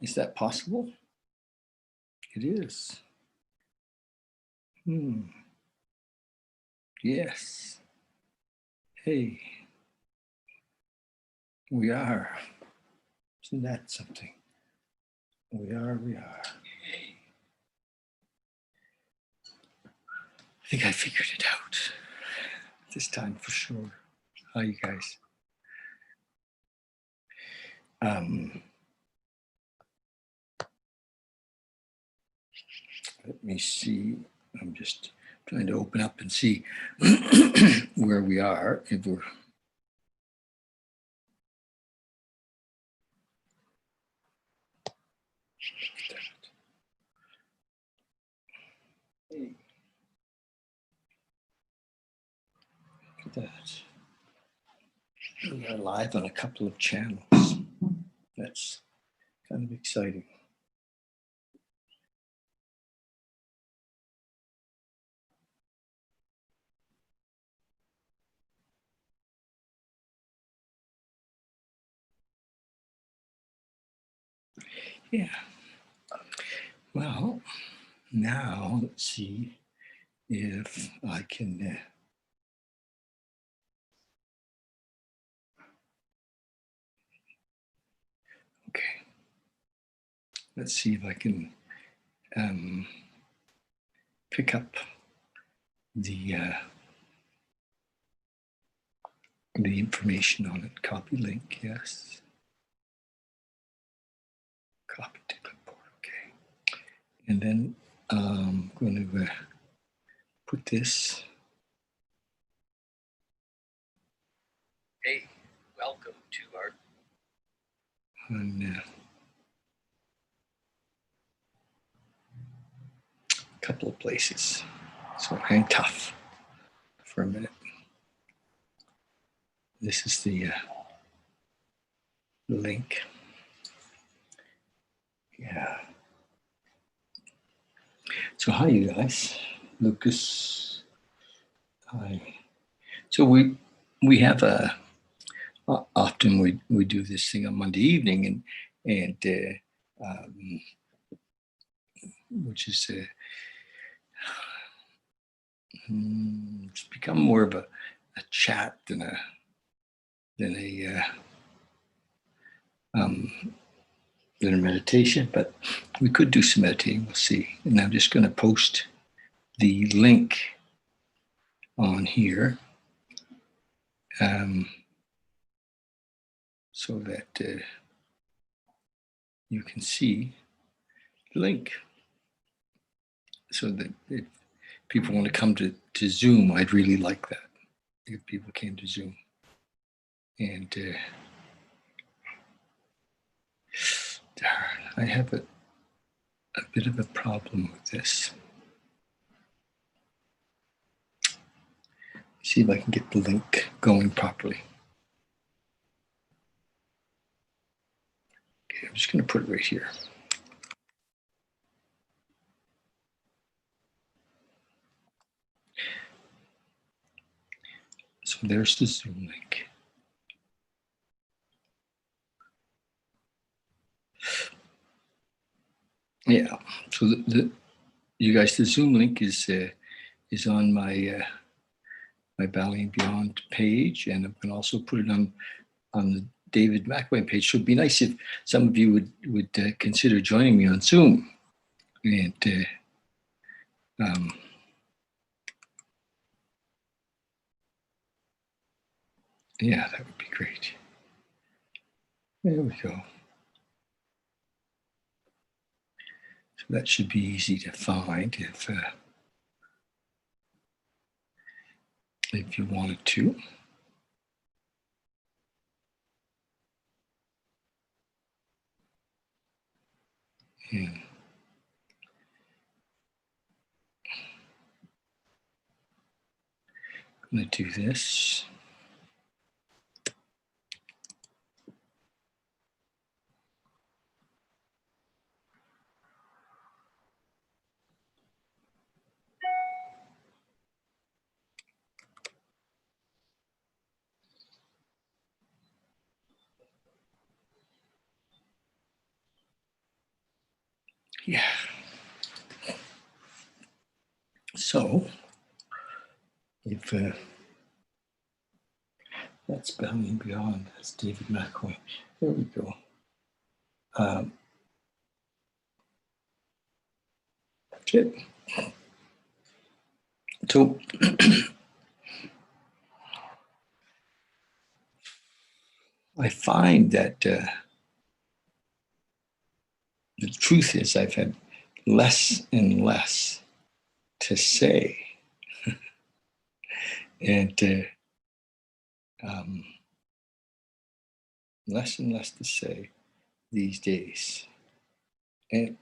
Is that possible? It is. Yes. Hey, we are. Isn't that something? We are. Hey. I think I figured it out this time for sure. How you guys? Let me see. I'm just trying to open up and see where we are. If we're Hey. Look at that. We are live on a couple of channels. That's kind of exciting. Yeah. Well, now let's see if I can. Okay. Let's see if I can pick up the information on it. Copy link, yes. Copy to clipboard, okay. And then I'm going to put this. Hey, welcome to our on a couple of places. So hang tough for a minute. This is the link. Yeah. So hi, you guys. Lucas. Hi. So we have a often we do this thing on Monday evening, and which is it's become more of a chat than a meditation, but we could do some meditating. We'll see. And I'm just going to post the link on here so that you can see the link. So that if people want to come to Zoom, I'd really like that if people came to Zoom. And I have a bit of a problem with this. See if I can get the link going properly. Okay, I'm just going to put it right here. So there's the Zoom link. Yeah. So you guys, the Zoom link is on my my Bali and Beyond page, and I'm going to also put it on the David McElwain page. So it'd be nice if some of you would consider joining me on Zoom. And yeah, that would be great. There we go. So that should be easy to find if you wanted to. And I'm going to do this. Yeah. So if that's Belly Beyond, that's David McAvoy. There we go. That's it. So I find that the truth is I've had less and less to say, and less and less to say these days. And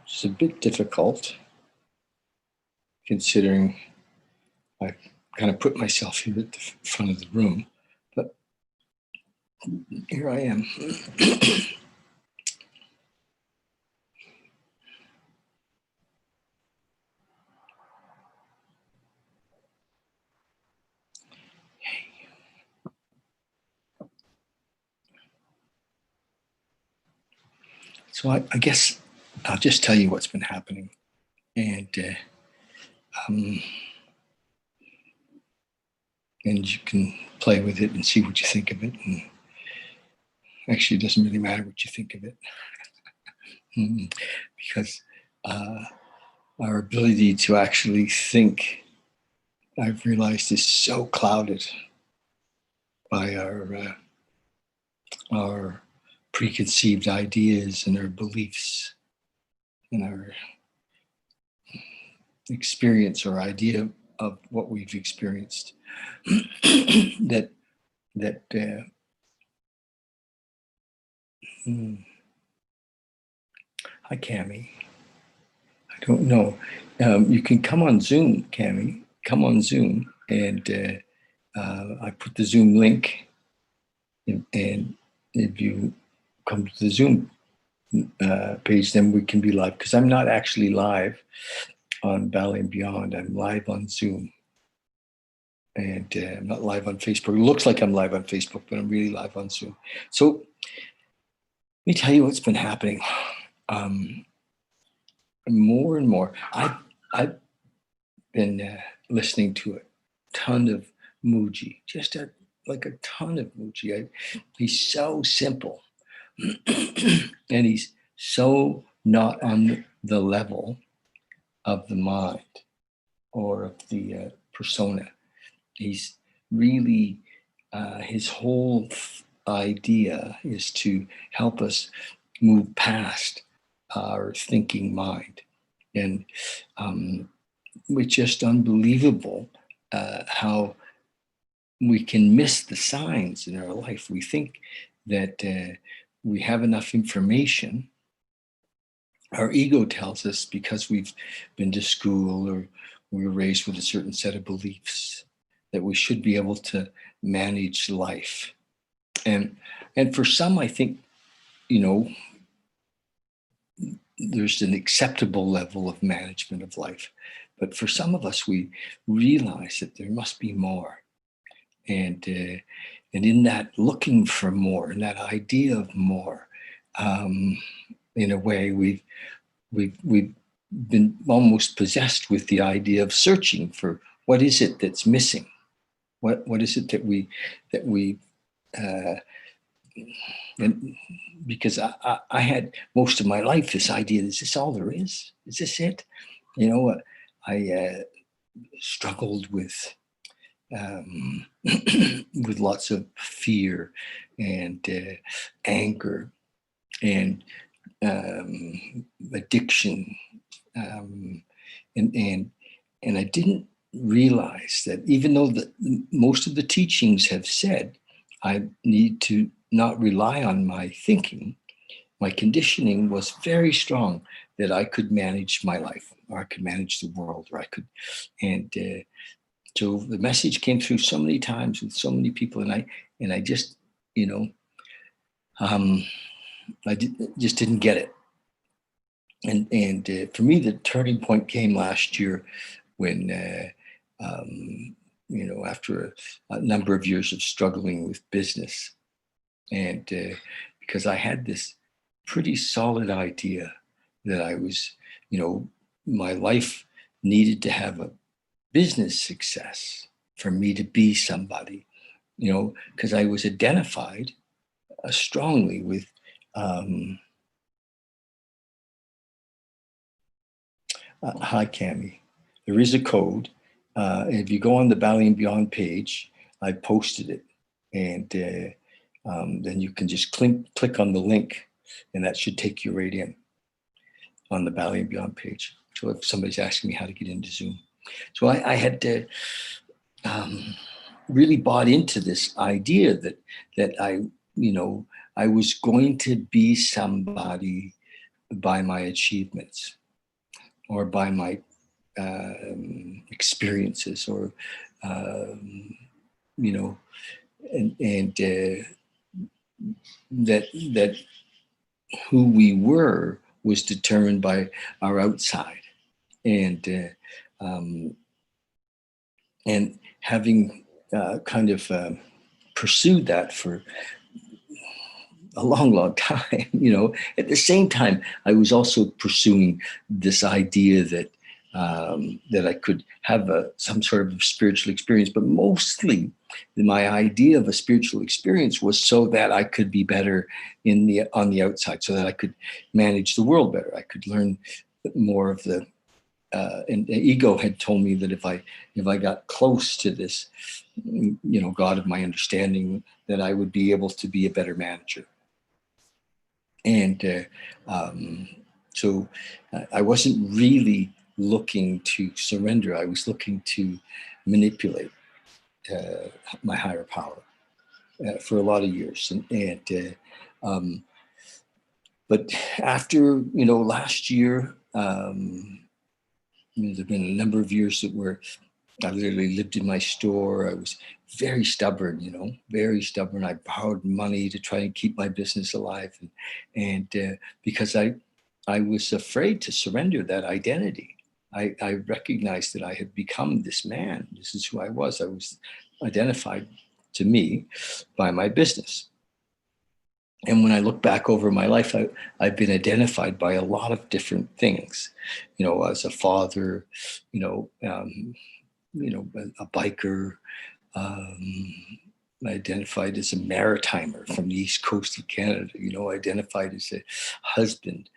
it's a bit difficult considering I kind of put myself here at the front of the room, but here I am. So I guess I'll just tell you what's been happening, and you can play with it and see what you think of it. And actually, it doesn't really matter what you think of it, because our ability to actually think, I've realized, is so clouded by our preconceived ideas and our beliefs and our experience or idea of what we've experienced that hi Cami, I don't know, you can come on Zoom, Cami, come on Zoom, and I put the Zoom link, and if you come to the Zoom page, then we can be live, because I'm not actually live on Belly and Beyond. I'm live on Zoom, and I'm not live on Facebook. It looks like I'm live on Facebook, but I'm really live on Zoom. So let me tell you what's been happening. More and more, I've been listening to a ton of Mooji, just like a ton of Mooji. He's so simple, and he's so not on the level of the mind or of the persona. He's really, his whole idea is to help us move past our thinking mind. And it's just unbelievable how we can miss the signs in our life. We think that we have enough information. Our ego tells us, because we've been to school or we were raised with a certain set of beliefs, that we should be able to manage life. And for some, I think, there's an acceptable level of management of life. But for some of us, we realize that there must be more. And in that looking for more, and that idea of more, in a way, we've been almost possessed with the idea of searching for what is it that's missing. What is it that we and because I had most of my life this idea, is this all there is? Is this it? I struggled with with lots of fear and anger and addiction, and I didn't realize that, even though most of the teachings have said I need to not rely on my thinking, my conditioning was very strong that I could manage my life, or I could manage the world, or I could, and so the message came through so many times with so many people, and I just, just didn't get it. And for me, the turning point came last year when, after a number of years of struggling with business, and because I had this pretty solid idea that I was, my life needed to have a business success for me to be somebody, because I was identified strongly with. Hi, Cami. There is a code. If you go on the Bali and Beyond page, I posted it, and then you can just click on the link, and that should take you right in on the Bali and Beyond page. So if somebody's asking me how to get into Zoom, so I had to really bought into this idea that I was going to be somebody by my achievements or by my experiences, or and that who we were was determined by our outside, and and having kind of pursued that for a long time, at the same time, I was also pursuing this idea that that I could have some sort of spiritual experience, but mostly my idea of a spiritual experience was so that I could be better on the outside, so that I could manage the world better. I could learn more of the and the ego had told me that if I got close to this, God of my understanding, that I would be able to be a better manager. And so I wasn't really looking to surrender. I was looking to manipulate my higher power for a lot of years. But after, last year, there've been a number of years where I literally lived in my store. I was very stubborn, very stubborn. I borrowed money to try and keep my business alive. And because I was afraid to surrender that identity. I recognized that I had become this man. This is who I was. I was identified to me by my business. And when I look back over my life, I've been identified by a lot of different things, as a father, a biker, identified as a maritimer from the east coast of Canada, identified as a husband.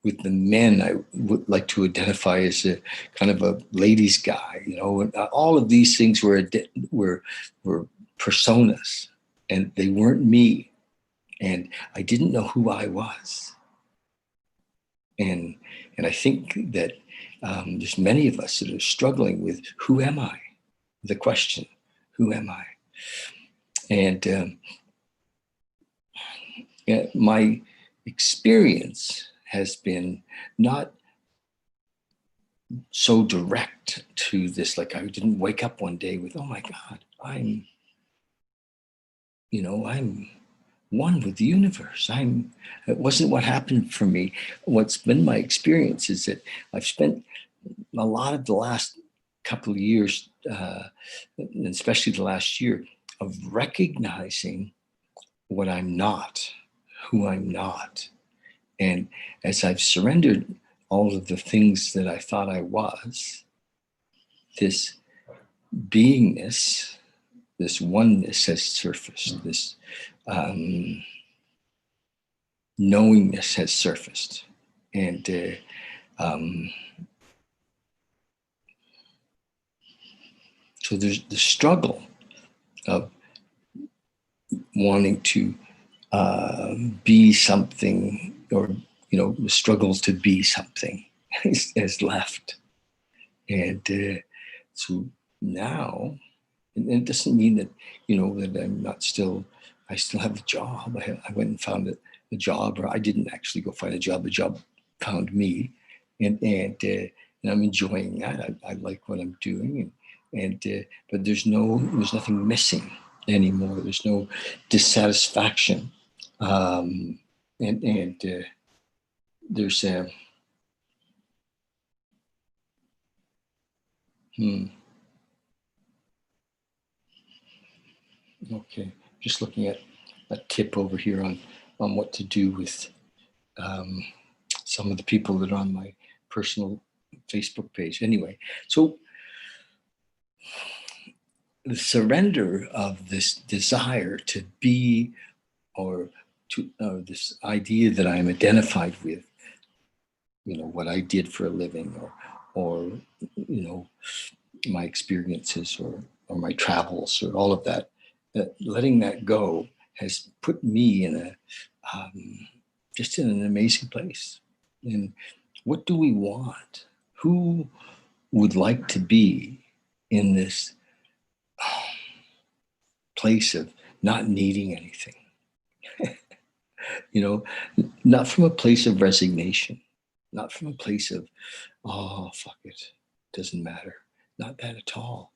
With the men, I would like to identify as a kind of a ladies' guy, and all of these things were personas, and they weren't me, and I didn't know who I was. And I think that there's many of us that are struggling with, who am I? The question, who am I? And my experience has been not so direct to this. Like, I didn't wake up one day with, oh my God, I'm one with the universe. It wasn't what happened for me. What's been my experience is that I've spent a lot of the last couple of years, and especially the last year, of recognizing what I'm not, who I'm not. And as I've surrendered all of the things that I thought I was, this beingness, this oneness has surfaced, this knowingness has surfaced. And so there's the struggle of wanting to be something, or the struggle to be something has left. And so now, and it doesn't mean that that I'm not still. I still have a job. I went and found a job, or I didn't actually go find a job. The job found me, and I'm enjoying that. I like what I'm doing, and but there's nothing missing anymore. There's no dissatisfaction, and there's a, okay, just looking at a tip over here on what to do with some of the people that are on my personal Facebook page. Anyway, so the surrender of this desire to be, or to this idea that I'm identified with, you know, what I did for a living, or you know, my experiences, or my travels, or all of that, letting that go has put me in a just in an amazing place. And what do we want? Who would like to be in this place of not needing anything? You know, not from a place of resignation, not from a place of, oh, fuck it, doesn't matter. Not that at all.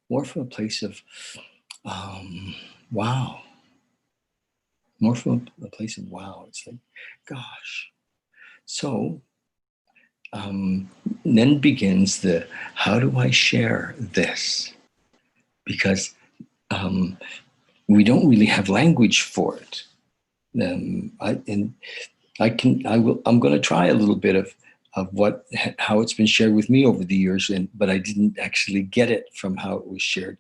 More from a place of, wow. More from a place of wow. It's like, gosh. So then begins the, how do I share this? Because we don't really have language for it. I'm going to try a little bit of how it's been shared with me over the years, but I didn't actually get it from how it was shared.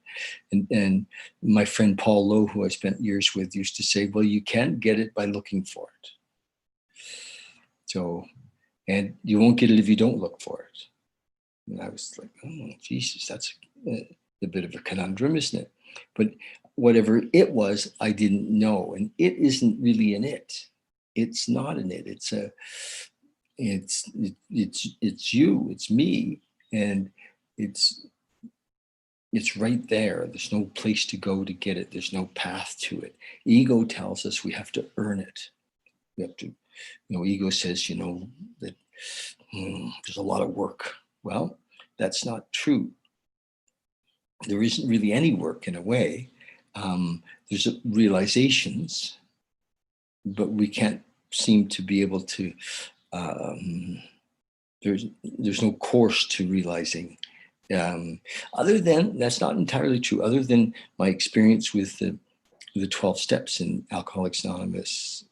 And my friend Paul Lowe, who I spent years with, used to say, well, you can't get it by looking for it. So, and you won't get it if you don't look for it. And I was like, oh, Jesus, that's a bit of a conundrum, isn't it? But whatever it was, I didn't know. And it isn't really in it. It's not in it. It's you, it's me. And it's right there. There's no place to go to get it. There's no path to it. Ego tells us we have to earn it. We have to, you know, ego says, you know, that there's a lot of work. Well, that's not true. There isn't really any work in a way. There's realizations, but we can't seem to be able to, there's no course to realizing. Other than, that's not entirely true, other than my experience with the 12 steps in Alcoholics Anonymous,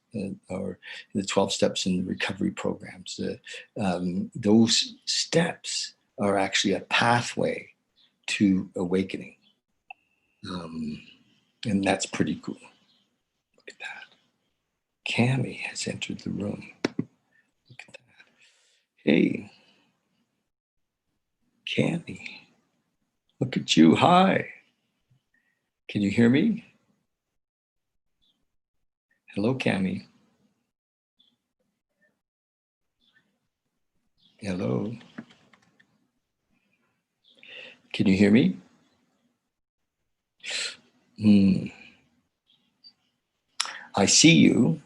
or the 12 steps in the recovery programs. Those steps are actually a pathway to awakening. And that's pretty cool. Look at that. Cami has entered the room. Look at that. Hey, Cami. Look at you. Hi. Can you hear me? Hello, Cami. Hello. Can you hear me? I see you,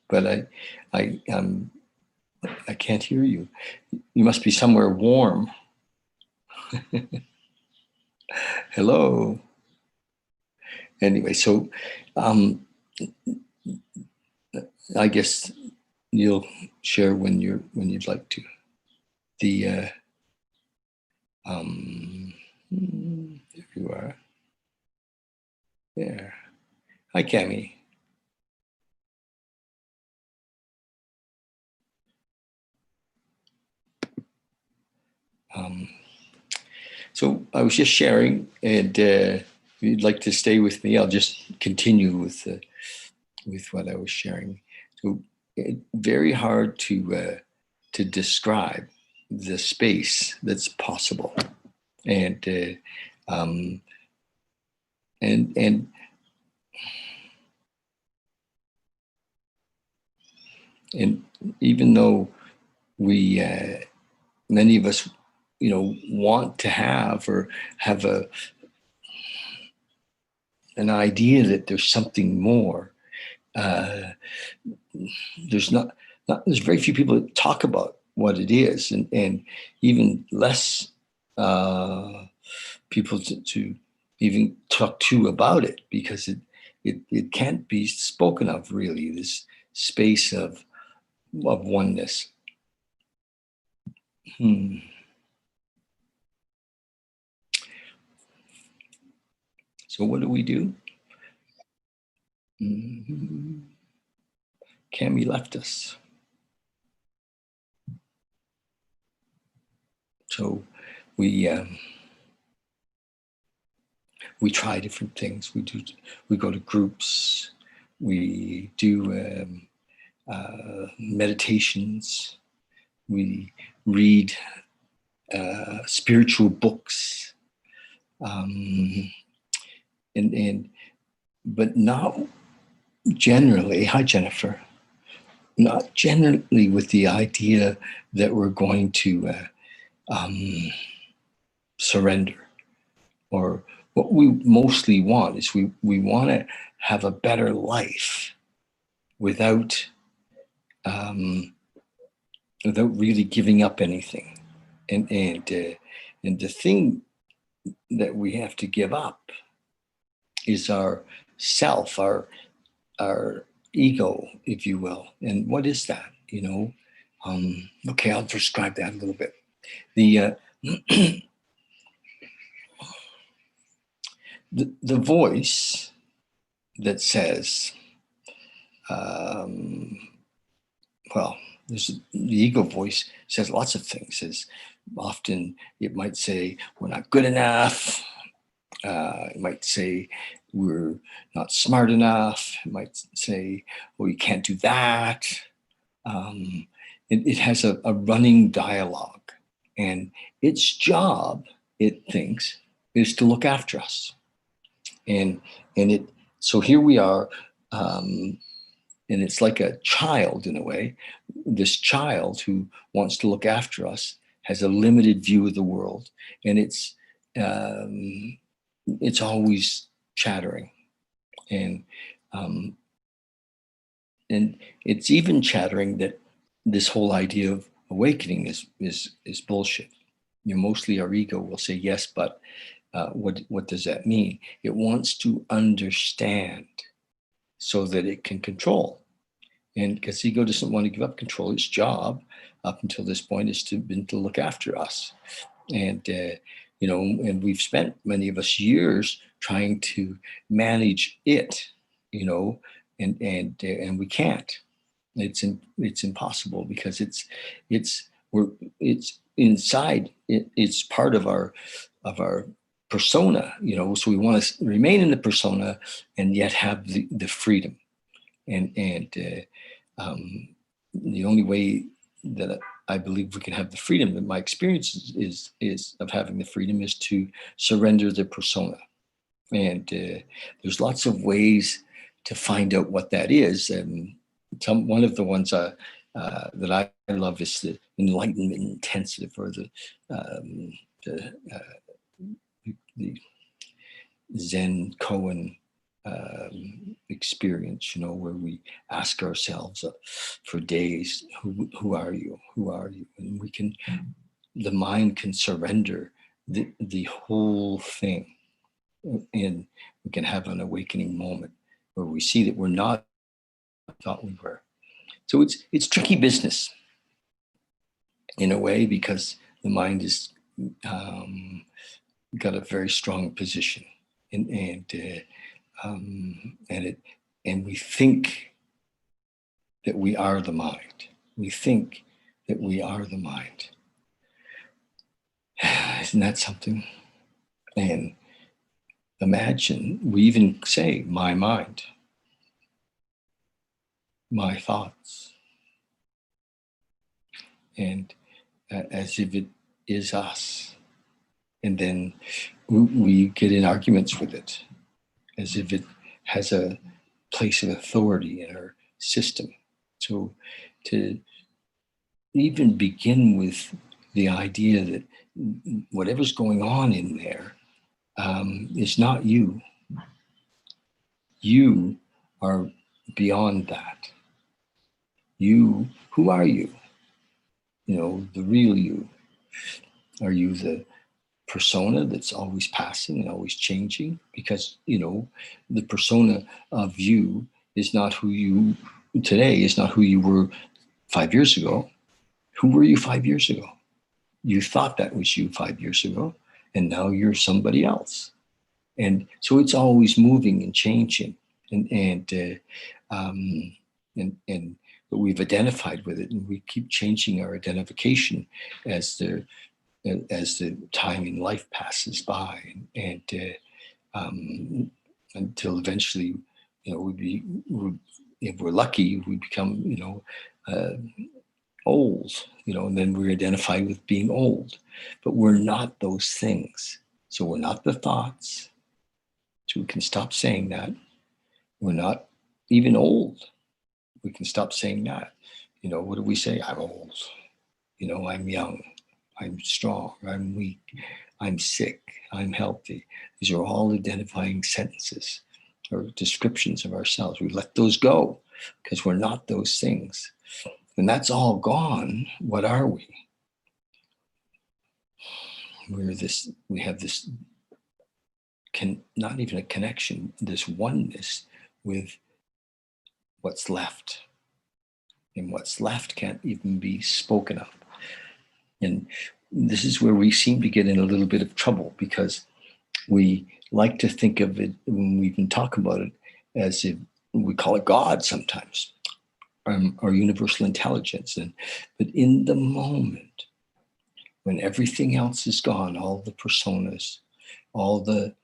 but I can't hear you. You must be somewhere warm. Hello. Anyway, so I guess you'll share when you'd like to. There you are. There. Hi, Cami. So I was just sharing, and if you'd like to stay with me, I'll just continue with what I was sharing. So very hard to describe the space that's possible, and even though we many of us, you know, want to have or have an idea that there's something more. There's very few people that talk about what it is, and even less people to even talk to about it, because it can't be spoken of really, this space of oneness. Hmm. So what do we do? Cami left us. So we try different things. We go to groups. We do meditations. We read spiritual books, and but not generally. Hi, Jennifer. Not generally with the idea that we're going to surrender. Or what we mostly want is we want to have a better life without um, without really giving up anything. And the thing that we have to give up is our self, our ego, if you will. And what is that? Okay, I'll describe that a little bit. The the voice that says, well, there's the ego voice says lots of things. Says often it might say we're not good enough. It might say we're not smart enough. It might say, well, you can't do that. It has a running dialogue, and its job, it thinks, is to look after us. And it so here we are, and it's like a child in a way. This child who wants to look after us has a limited view of the world, and it's always chattering, and um, and it's even chattering that this whole idea of awakening is bullshit. Mostly our ego will say yes, but what does that mean? It wants to understand so that it can control. And because ego doesn't want to give up control, its job up until this point has been to look after us. And and we've spent, many of us, years trying to manage it, and we can't. It's impossible because it's inside. It's part of our persona, So we want to remain in the persona and yet have the freedom. And the only way that I believe we can have the freedom, that my experience is of having the freedom, is to surrender the persona. And there's lots of ways to find out what that is. And one of the ones that I love is the enlightenment intensive, or the Zen koan experience, where we ask ourselves for days, who are you? Who are you? And the mind can surrender the whole thing, and we can have an awakening moment where we see that we're not thought we were. So it's tricky business in a way, because the mind is got a very strong position, and we think that we are the mind. We think that we are the mind. Isn't that something? And imagine, we even say, my mind, my thoughts, and as if it is us. And then we get in arguments with it, as if it has a place of authority in our system. So to even begin with the idea that whatever's going on in there is not you. You are beyond that. You, who are you? The real you. Are you the persona that's always passing and always changing? Because, the persona of you is not who you today, is not who you were 5 years ago. Who were you 5 years ago? you thought that was you 5 years ago, and now you're somebody else. And so it's always moving and changing, um, and but we've identified with it, and we keep changing our identification as the time in life passes by, until eventually, if we're lucky, we become, uh, old, and then we're identified with being old, but we're not those things. So we're not the thoughts. So we can stop saying that. We're not even old. We can stop saying that. What do we say? I'm old. I'm young. I'm strong. I'm weak. I'm sick. I'm healthy. These are all identifying sentences or descriptions of ourselves. We let those go because we're not those things. When that's all gone, what are we? We have this, not even a connection, this oneness with what's left. And what's left can't even be spoken of. And this is where we seem to get in a little bit of trouble, because we like to think of it, when we even talk about it, as if we call it God sometimes, or universal intelligence. But in the moment, when everything else is gone, all the personas, all the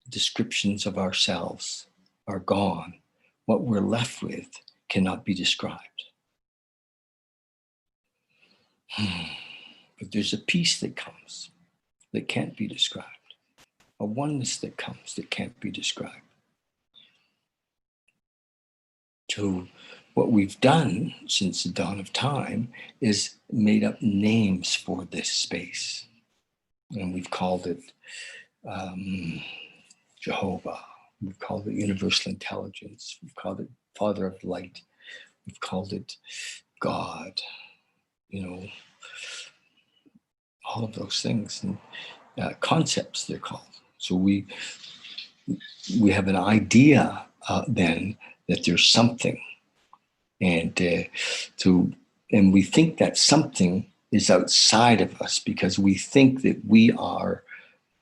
descriptions of ourselves are gone, what we're left with cannot be described. But there's a peace that comes that can't be described, a oneness that comes that can't be described. So what we've done since the dawn of time is made up names for this space. And we've called it Jehovah. We've called it universal intelligence. We've called it Father of Light. We've called it God. All of those things, and concepts they're called. So we have an idea then that there's something, and we think that something is outside of us because we think that we are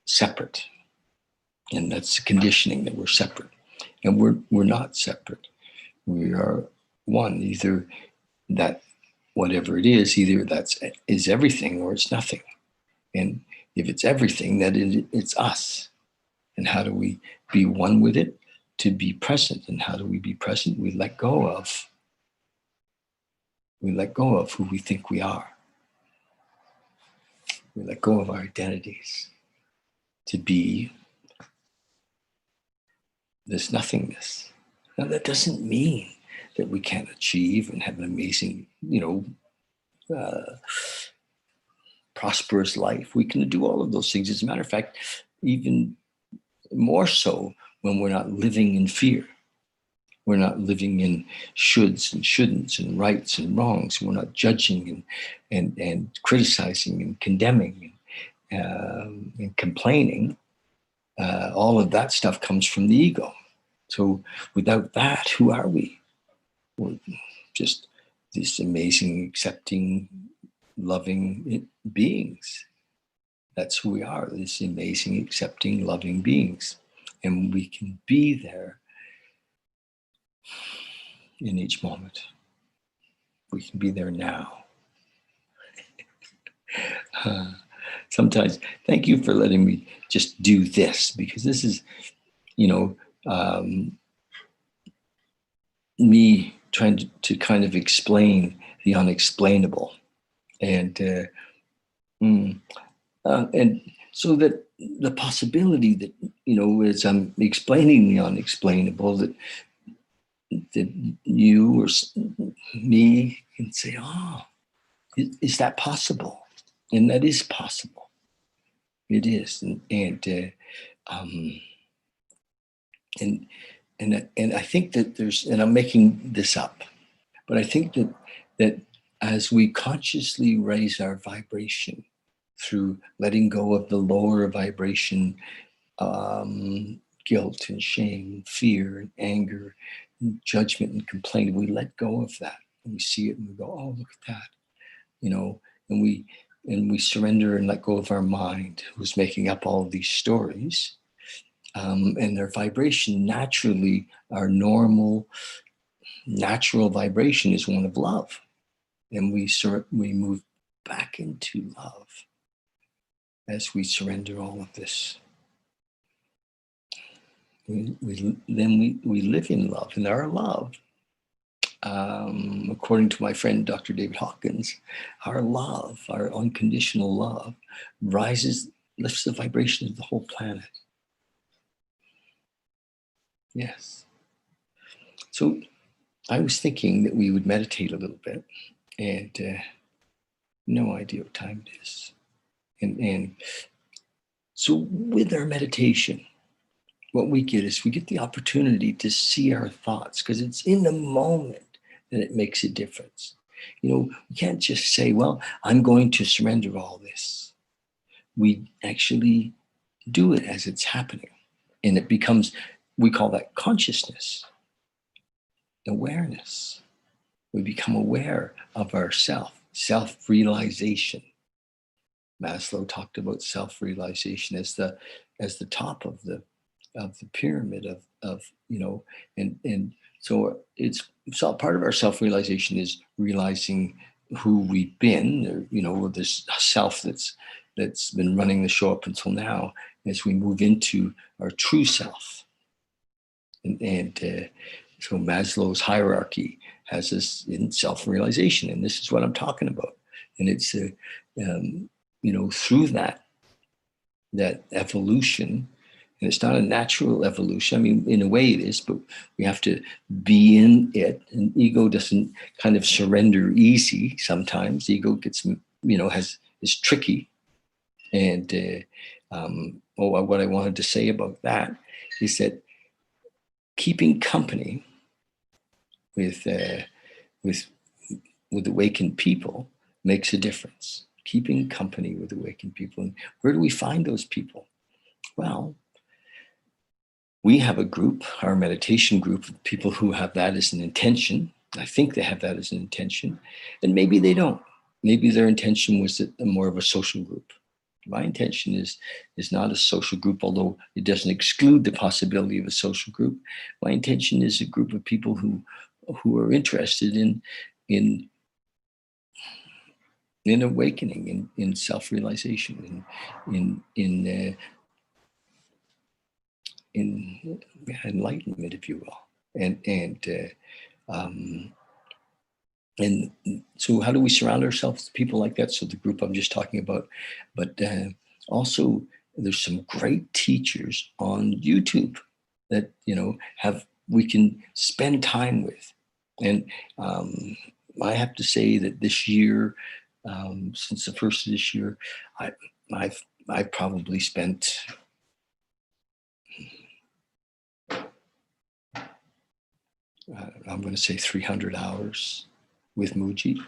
separate, and that's the conditioning, that we're separate, and we're not separate. We are one. Either that, whatever it is, either is everything or it's nothing. And if it's everything, then it's us. And how do we be one with it? To be present. And how do we be present? We let go of who we think we are. We let go of our identities to be this nothingness. Now, that doesn't mean that we can't achieve and have an amazing, prosperous life. We can do all of those things. As a matter of fact, even more so when we're not living in fear. We're not living in shoulds and shouldn'ts and rights and wrongs. We're not judging and criticizing and condemning and complaining. All of that stuff comes from the ego. So without that, who are we? We're just these amazing, accepting, loving beings. That's who we are, these amazing, accepting, loving beings. And we can be there in each moment. We can be there now. Sometimes, thank you for letting me just do this, because this is, me trying to kind of explain the unexplainable. And so that the possibility that, as I'm explaining the unexplainable, that you or me can say, oh, is that possible? And that is possible. It is. And I think that there's, and I'm making this up, but I think that as we consciously raise our vibration through letting go of the lower vibration, guilt and shame, fear and anger, and judgment and complaint, we let go of that, and we see it and we go, oh, look at that, and and we surrender and let go of our mind, who's making up all of these stories, and their vibration naturally, our normal, natural vibration is one of love, and we move back into love as we surrender all of this. We live in love, and our love, according to my friend Dr. David Hawkins, our love, our unconditional love, lifts the vibration of the whole planet. Yes. So I was thinking that we would meditate a little bit, and no idea what time it is. And so with our meditation, what we get is we get the opportunity to see our thoughts, because it's in the moment that it makes a difference. You know, we can't just say, well, I'm going to surrender all this. We actually do it as it's happening. And it becomes, we call that consciousness, awareness. We become aware of ourself, self-realization. Maslow talked about self-realization as the top of the pyramid of and so part of our self-realization is realizing who we've been, or, this self that's been running the show up until now, as we move into our true self. So Maslow's hierarchy has us in self-realization, and this is what I'm talking about. And it's through that evolution. And it's not a natural evolution. I mean, in a way it is, but we have to be in it. And ego doesn't kind of surrender easy sometimes. Ego gets, is tricky. And what I wanted to say about that is that keeping company with awakened people makes a difference. Keeping company with awakened people. And where do we find those people? Well, we have a group, our meditation group, of people who have that as an intention. I think they have that as an intention, and maybe they don't. Maybe their intention was more of a social group. My intention is not a social group, although it doesn't exclude the possibility of a social group. My intention is a group of people who are interested in awakening, in self-realization, in enlightenment, if you will. And so how do we surround ourselves with people like that? So the group I'm just talking about, but also there's some great teachers on YouTube that we can spend time with. And I have to say that this year, since the first of this year, I've probably spent I'm going to say 300 hours with Mooji.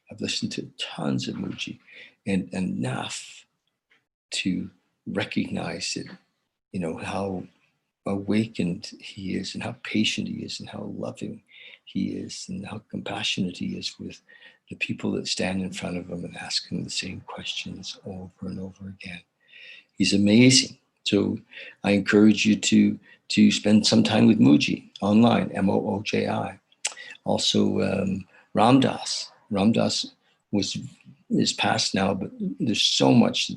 I've listened to tons of Mooji, and enough to recognize that, how awakened he is, and how patient he is, and how loving he is, and how compassionate he is with the people that stand in front of him and ask him the same questions over and over again. He's amazing. So I encourage you to spend some time with Mooji online, Mooji. Also, Ram Dass. Ram Dass is passed now, but there's so much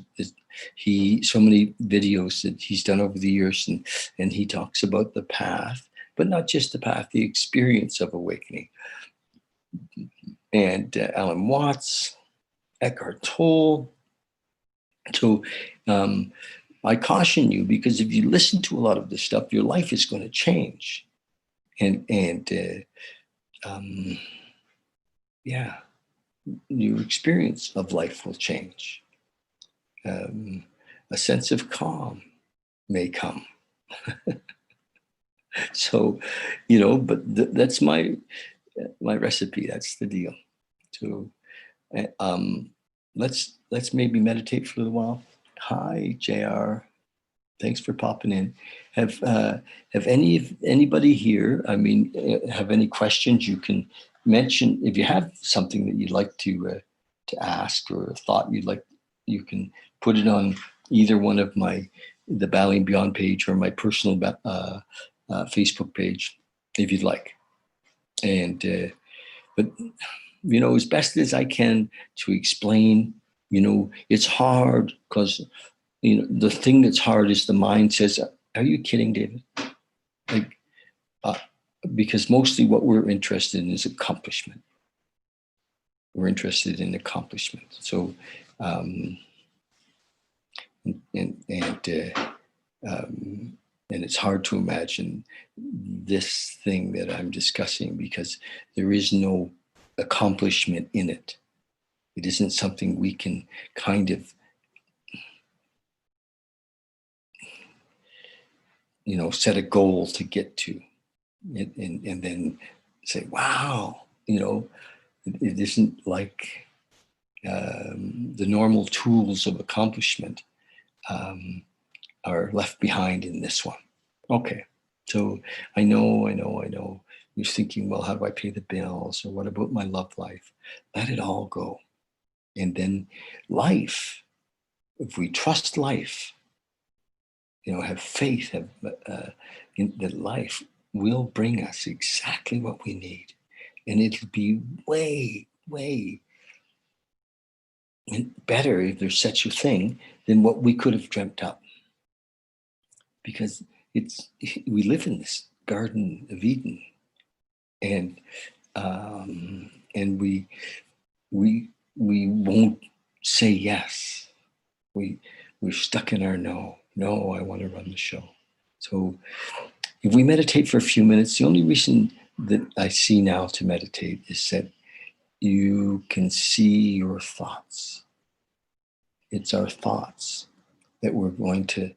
so many videos that he's done over the years, and he talks about the path, but not just the path, the experience of awakening. And Alan Watts, Eckhart Tolle. So I caution you, because if you listen to a lot of this stuff, your life is going to change. And your experience of life will change. A sense of calm may come. So, but that's my recipe. That's the deal. So let's maybe meditate for a little while. Hi, JR. Thanks for popping in. Have anybody here, have any questions? You can mention if you have something that you'd like to to ask or a thought you'd like, you can put it on either one of the Battling Beyond page or my personal Facebook page if you'd like. And but as best as I can to explain, it's hard because the thing that's hard is the mind says, "Are you kidding, David?" Like, because mostly what we're interested in is accomplishment. We're interested in accomplishment. So, and it's hard to imagine this thing that I'm discussing because there is no accomplishment in it. It isn't something we can kind of, set a goal to get to, and then say, "Wow," it isn't like the normal tools of accomplishment are left behind in this one. Okay, so I know. You're thinking, well, how do I pay the bills? Or what about my love life? Let it all go. And then life, if we trust life, have faith in that life will bring us exactly what we need. And it'll be way, way better if there's such a thing than what we could have dreamt up. Because we live in this Garden of Eden, and we won't say yes. We're stuck in our no. No, I want to run the show. So if we meditate for a few minutes, the only reason that I see now to meditate is that you can see your thoughts. It's our thoughts that we're going to,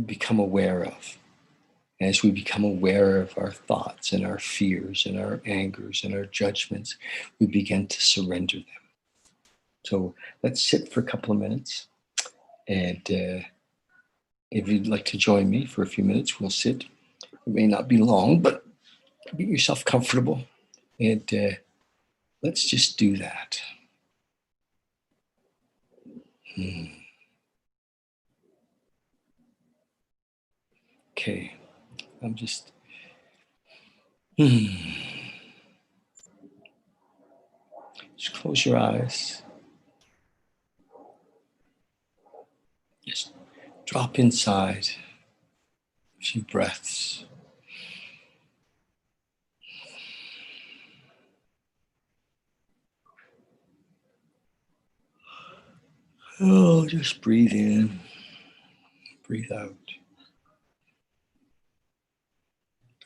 become aware of. As we become aware of our thoughts and our fears and our angers and our judgments, we begin to surrender them. So let's sit for a couple of minutes. And if you'd like to join me for a few minutes, we'll sit. It may not be long, but get yourself comfortable. And let's just do that. Okay. I'm just. Just close your eyes. Just drop inside a few breaths. Oh, just breathe in, breathe out.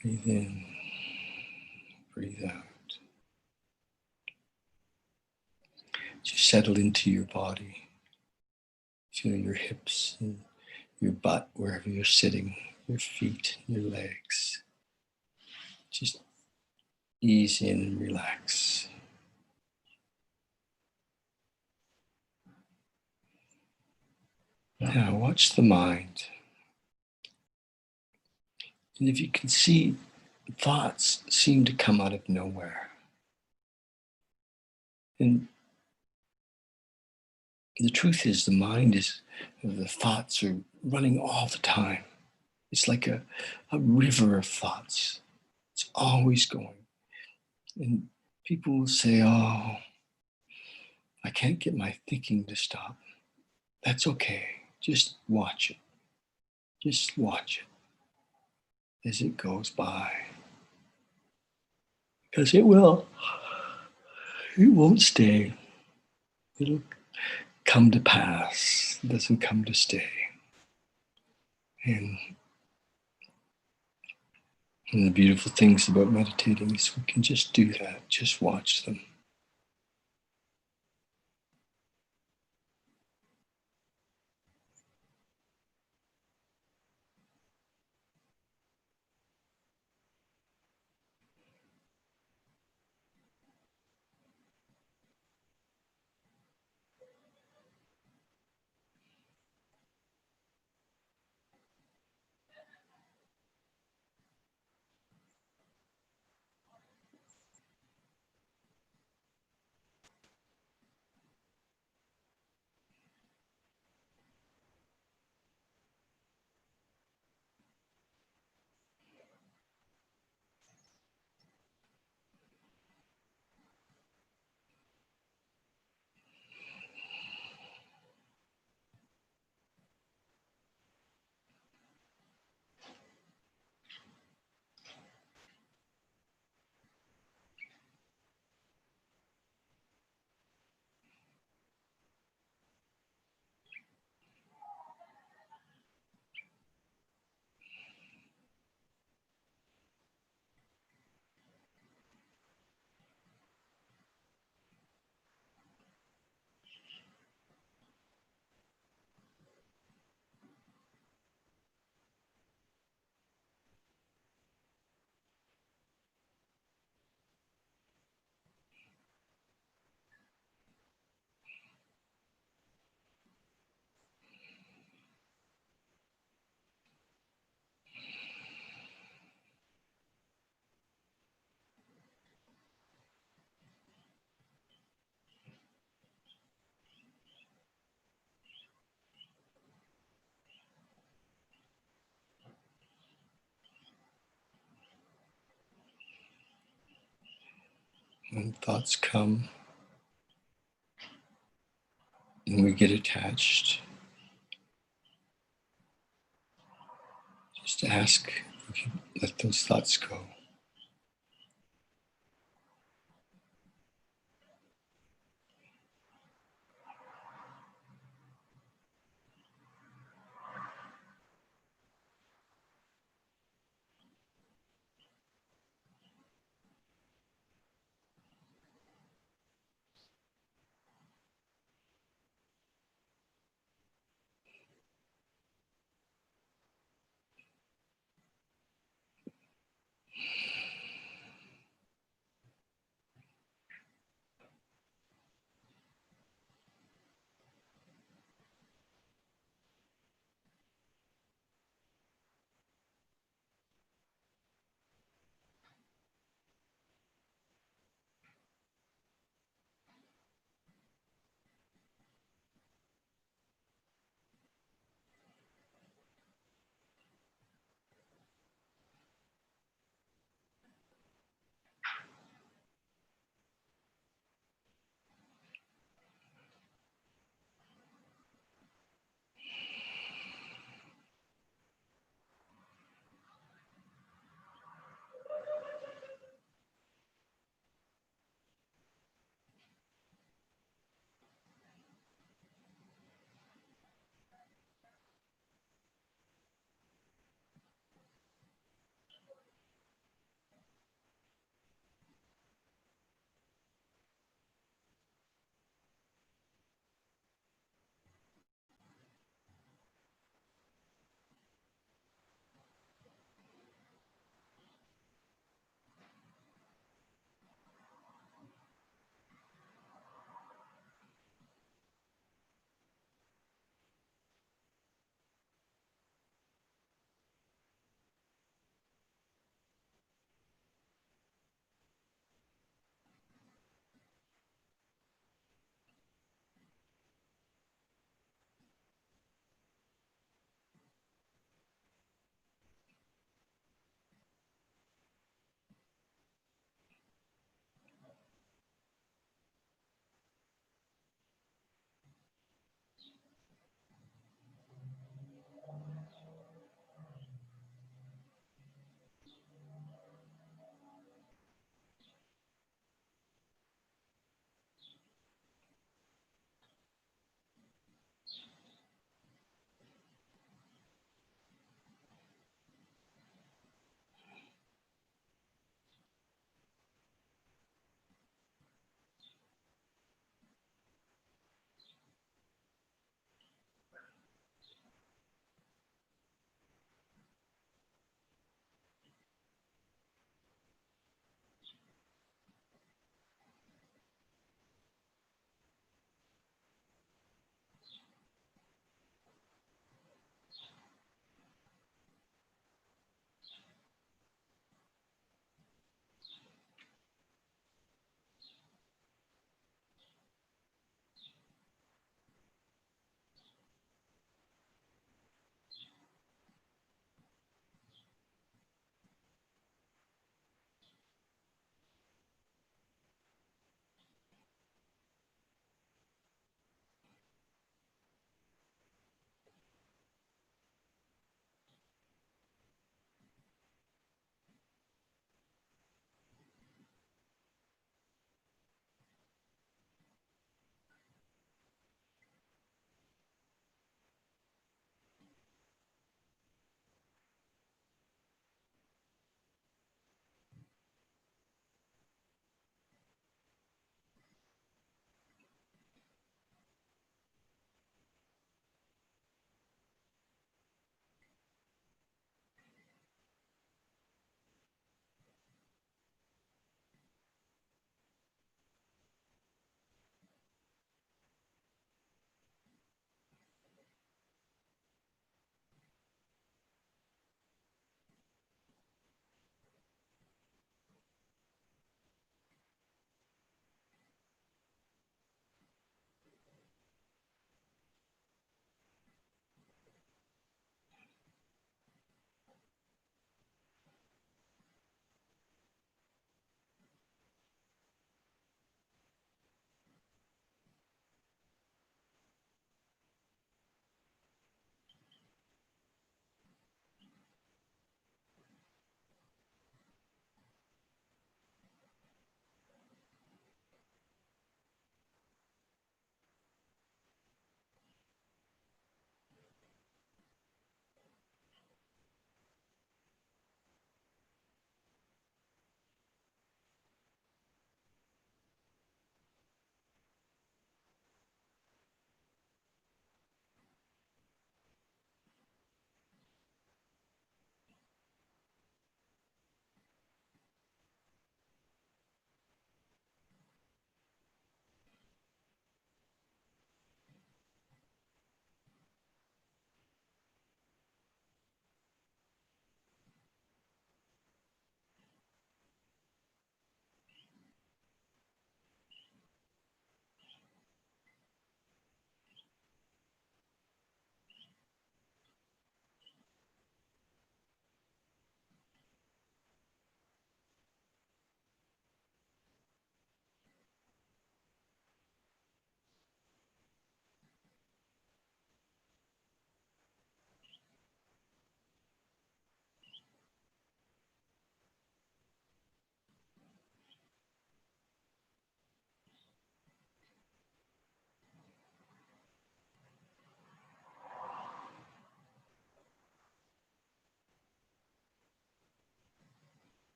Breathe in, breathe out. Just settle into your body. Feel your hips and your butt wherever you're sitting, your feet, your legs. Just ease in and relax. Now watch the mind. And if you can see, thoughts seem to come out of nowhere. And the truth is the thoughts are running all the time. It's like a river of thoughts. It's always going. And people will say, "Oh, I can't get my thinking to stop." That's okay. Just watch it. Just watch it as it goes by. Because it will. It won't stay. It'll come to pass. It doesn't come to stay. And the beautiful things about meditating is we can just do that. Just watch them. When thoughts come and we get attached, just ask if we can let those thoughts go.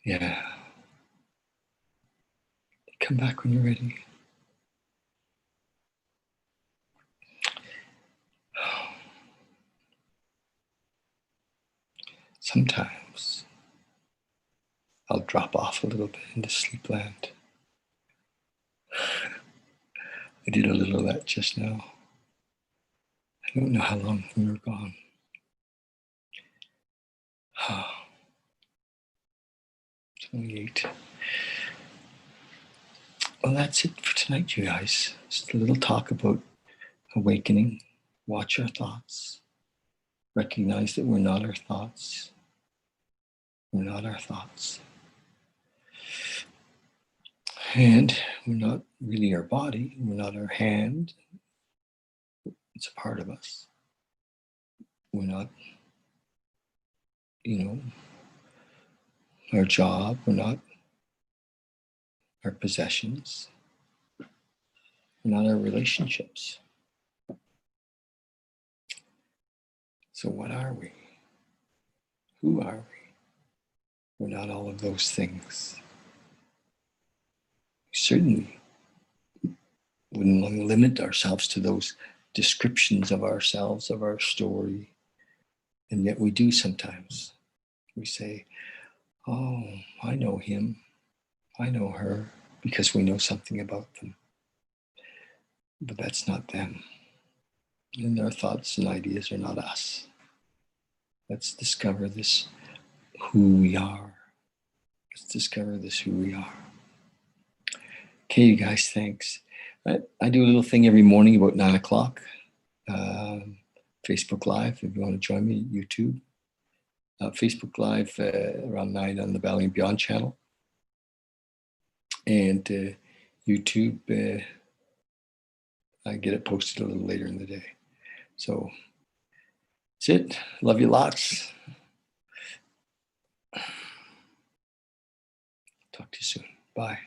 Yeah. Come back when you're ready. Sometimes I'll drop off a little bit into sleepland. I did a little of that just now. I don't know how long we were gone. 28. Well, that's it for tonight, you guys. Just a little talk about awakening. Watch our thoughts. Recognize that we're not our thoughts. We're not our thoughts. And we're not really our body. We're not our hand. It's a part of us. We're not, our job. We're not our possessions. We're not our relationships. So what are we? Who are we? We're not all of those things. We certainly wouldn't limit ourselves to those descriptions of ourselves, of our story. And yet we do sometimes. We say, oh, I know him. I know her, because we know something about them. But that's not them. And their thoughts and ideas are not us. Let's discover this, who we are. Let's discover this, who we are. Okay, you guys, thanks. I do a little thing every morning about 9 o'clock. Facebook Live, if you want to join me, YouTube. Facebook Live around 9 on the Valley and Beyond channel. And YouTube, I get it posted a little later in the day. So that's it. Love you lots. Talk to you soon. Bye.